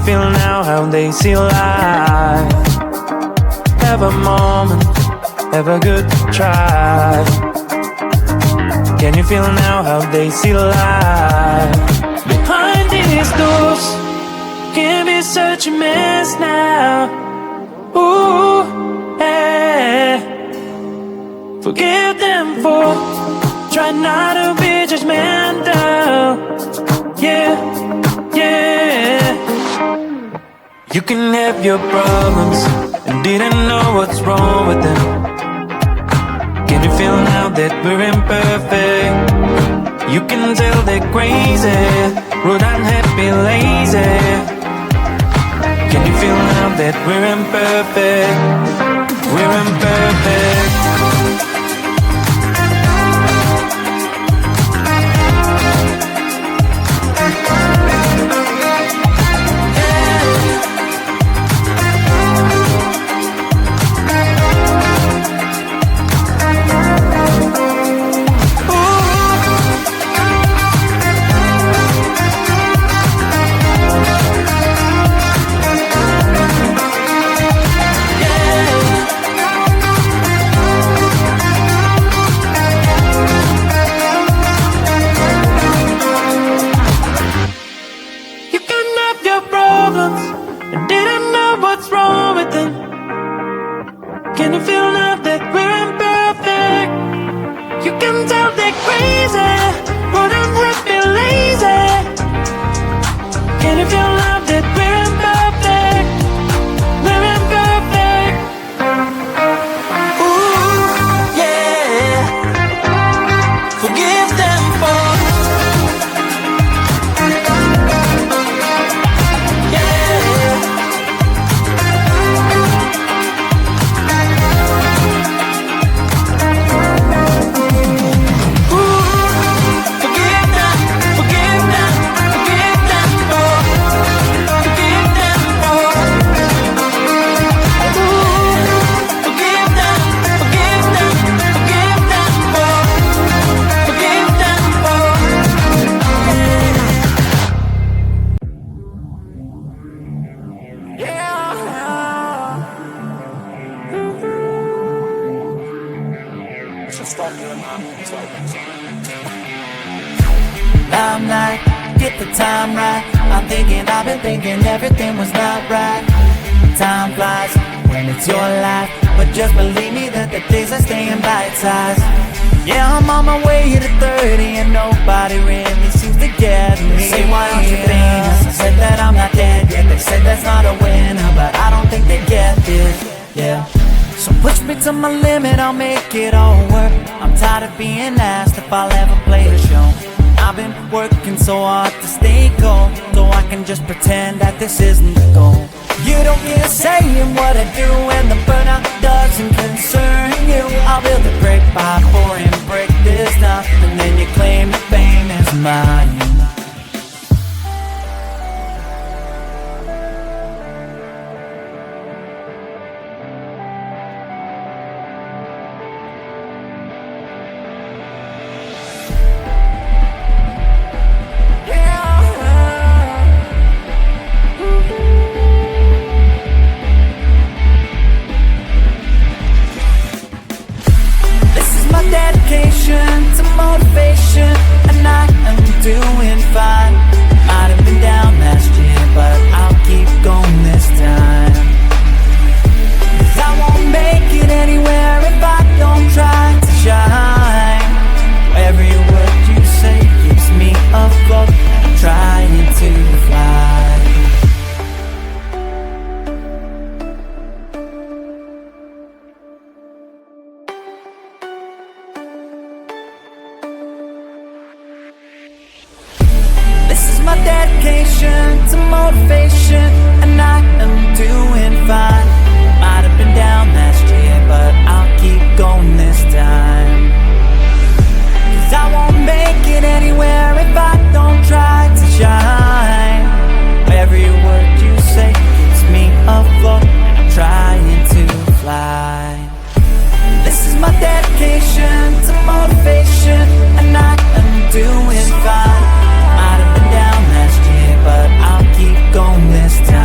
feel now how they see life? Have a moment, have a good try. Can you feel now how they see life? Behind these doors can be such a mess now. Ooh, yeah. Forgive them for trying not to be judgmental. Yeah, yeah. You can have your problems and didn't know what's wrong with them. Can you feel now that we're imperfect? You can tell they're crazy, rude, unhappy, lazy. Can you feel now that we're imperfect? We're imperfect. Can you feel now that we're imperfect? You can tell they're crazy, rude, unhappy, lazy. Can you feel now that we're imperfect? We're imperfect. Ooh, yeah. Forgive them for I'm like, get the time right. I've been thinking everything was not right. Time flies when it's your life, but just believe me that the days are staying bite-sized. Yeah, I'm on my way to 30 and nobody really seems to get me. They say, why aren't you famous? I said that I'm not dead yet. They said that's not a winner, but I don't think they get this. Yeah. So push me to my limit, I'll make it all work. I'm tired of being asked if I'll ever play the show. I've been working so hard to stay cold, so I can just pretend that this isn't the goal. You don't get a say in what I do, and the burnout doesn't concern you. I'll build a brick by pouring brick this time, and then you claim the fame is mine. Dedication to motivation, and I am doing fine. Might have been down last year, but I'll keep going this time. 'Cause I won't make it anywhere if I don't try to shine. Every word you say keeps me afloat, trying to fly. My dedication to motivation, and I am doing fine. Might have been down last year, but I'll keep going this time. 'Cause I won't make it anywhere if I don't try to shine. Every word you say keeps me afloat, and I'm trying to fly. This is my dedication to motivation, and I am doing fine. Might have been down last year, but I'll keep going this time.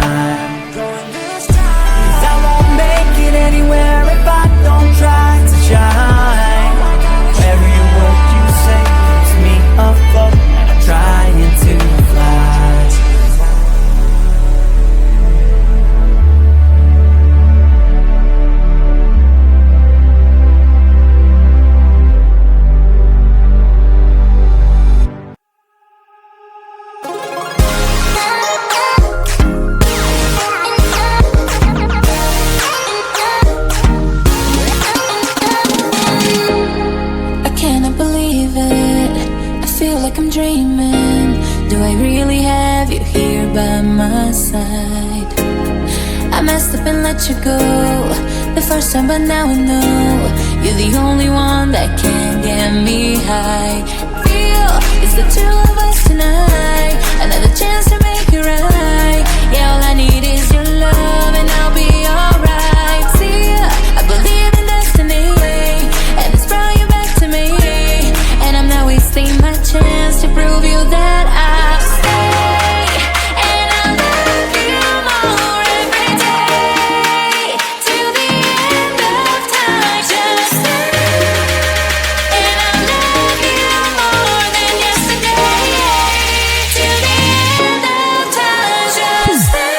side. I messed up and let you go the first time, but now I know you're the only one that can get me high. Feel it's the two of us tonight, another chance to make it right. Yeah, all I need is your love and I'll be alright. See, I believe in destiny, and it's brought you back to me, and I'm not wasting my chance to prove you that I'll stay, and I'll love you more every day till the end of time. Just stay, and I'll love you more than yesterday till the end of time. Just stay.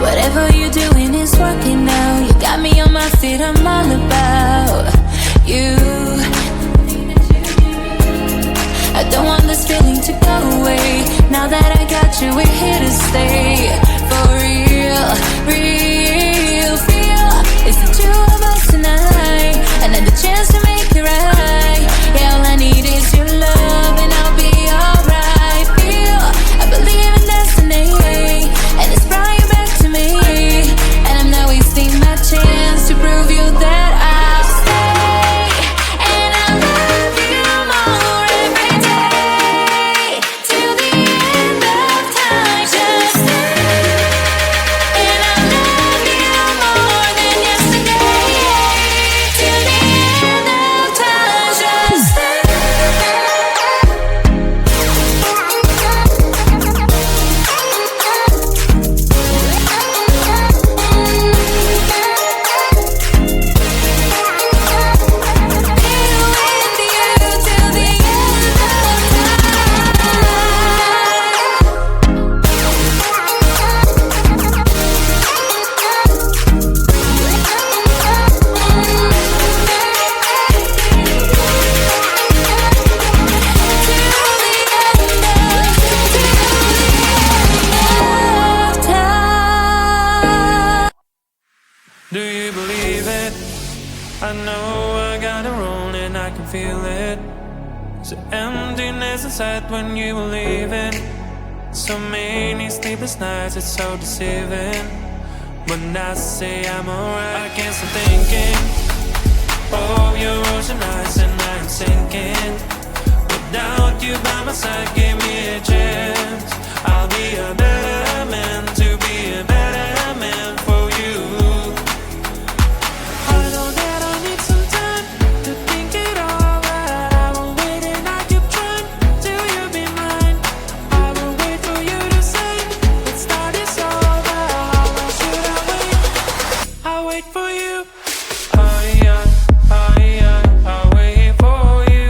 Whatever you're doing is working now. You got me on my feet, I'm all about you. I don't want this feeling to go away. Now that I got you, we're here to stay. For real, real feel it's the two of us tonight, another chance to make it right. Yeah, all I need is your love and I'll be alright. Feel I believe in destiny, and it's brought you back to me, and I'm not wasting my chance to prove you that I'll stay, and I'll love you more every day till the end of time. Just stay, and I'll love you more than yesterday till the end of time. Just stay. Do you believe it? I know I got it wrong and I can feel it. There's an emptiness inside when you believe it. So many sleepless nights, it's so deceiving. When I say I'm alright, I can't stop thinking of your ocean eyes, and I'm sinking. Without you by my side, give me a chance. I'll be a better man, to be a better man for you. I know that I need some time to think it all out. I will wait and I keep trying till you be mine. I will wait for you to say, let's start this over. How long should I wait? I'll wait for you. I'll wait for you. I'll wait for you.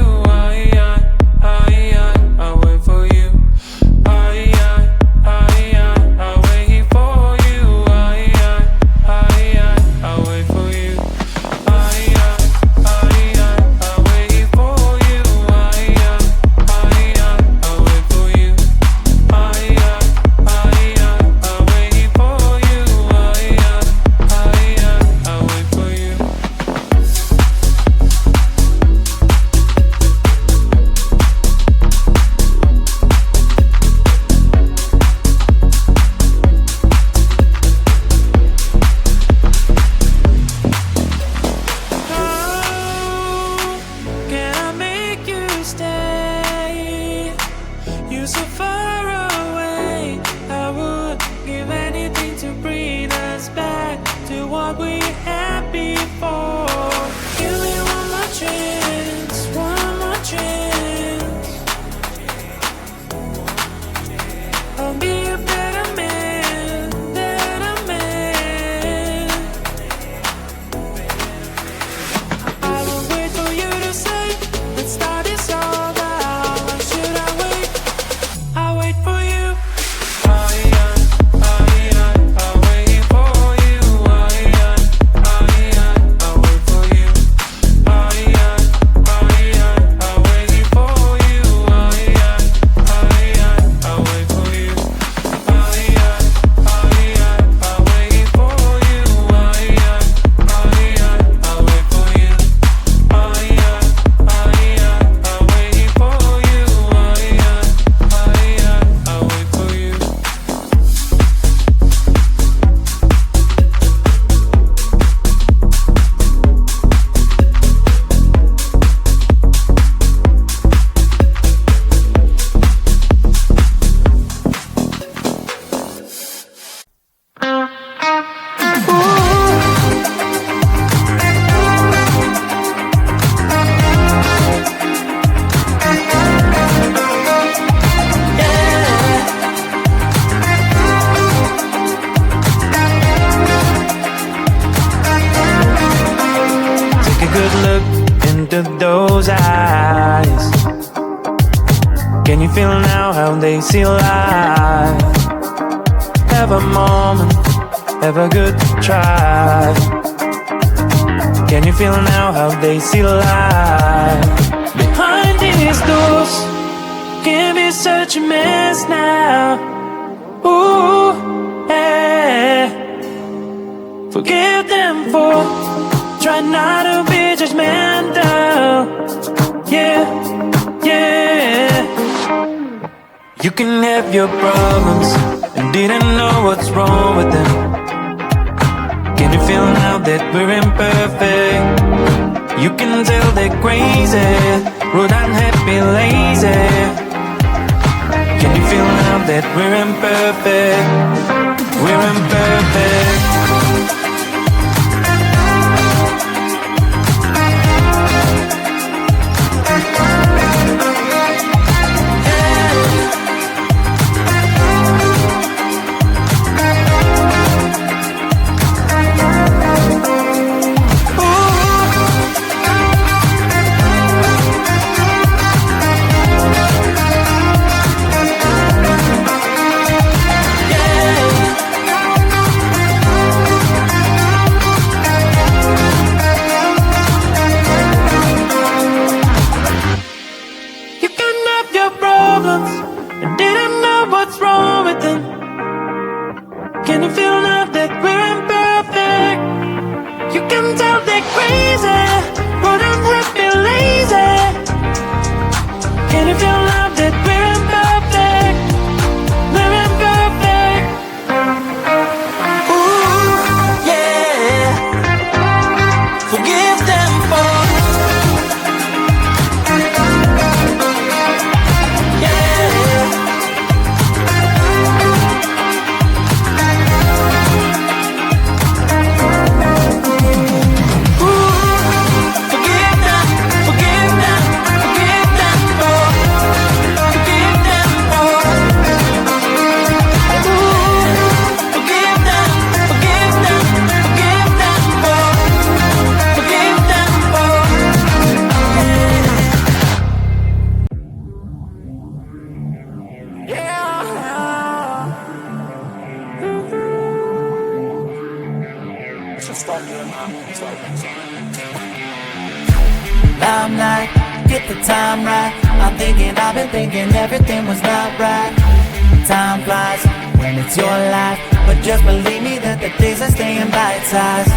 into those eyes. Can you feel now how they see life? Have a moment, have a good try. Can you feel now how they see life? Behind these doors can be such a mess now. Ooh, yeah. Forgive them for trying not to be judgmental. Yeah, yeah. You can have your problems and didn't know what's wrong with them. Can you feel now that we're imperfect? You can tell they're crazy, rude, unhappy, lazy. Can you feel now that we're imperfect? We're imperfect. And didn't know what's wrong with them. Can you feel now that we're imperfect? You can tell they're crazy, but I'm happy, lazy. Can you feel now that we're imperfect? We're imperfect. Ooh, yeah. Forgive them for limelight, get the time right. I've been thinking everything was not right. Time flies when it's your life, but just believe me that the days are staying bite-sized.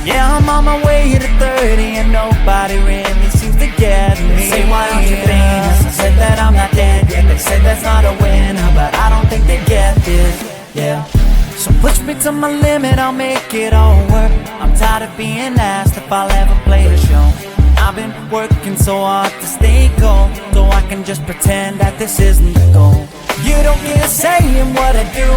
Yeah, I'm on my way to 30 and nobody really seems to get me. Say, why aren't you famous? I said that I'm not dead yet. They said that's not a winner, but I don't think they get this. Yeah. So push me to my limit, I'll make it all work. I'm tired of being asked if I'll ever play the show. I've been working so hard to stay cold, so I can just pretend that this isn't the goal. You don't get a say in what I do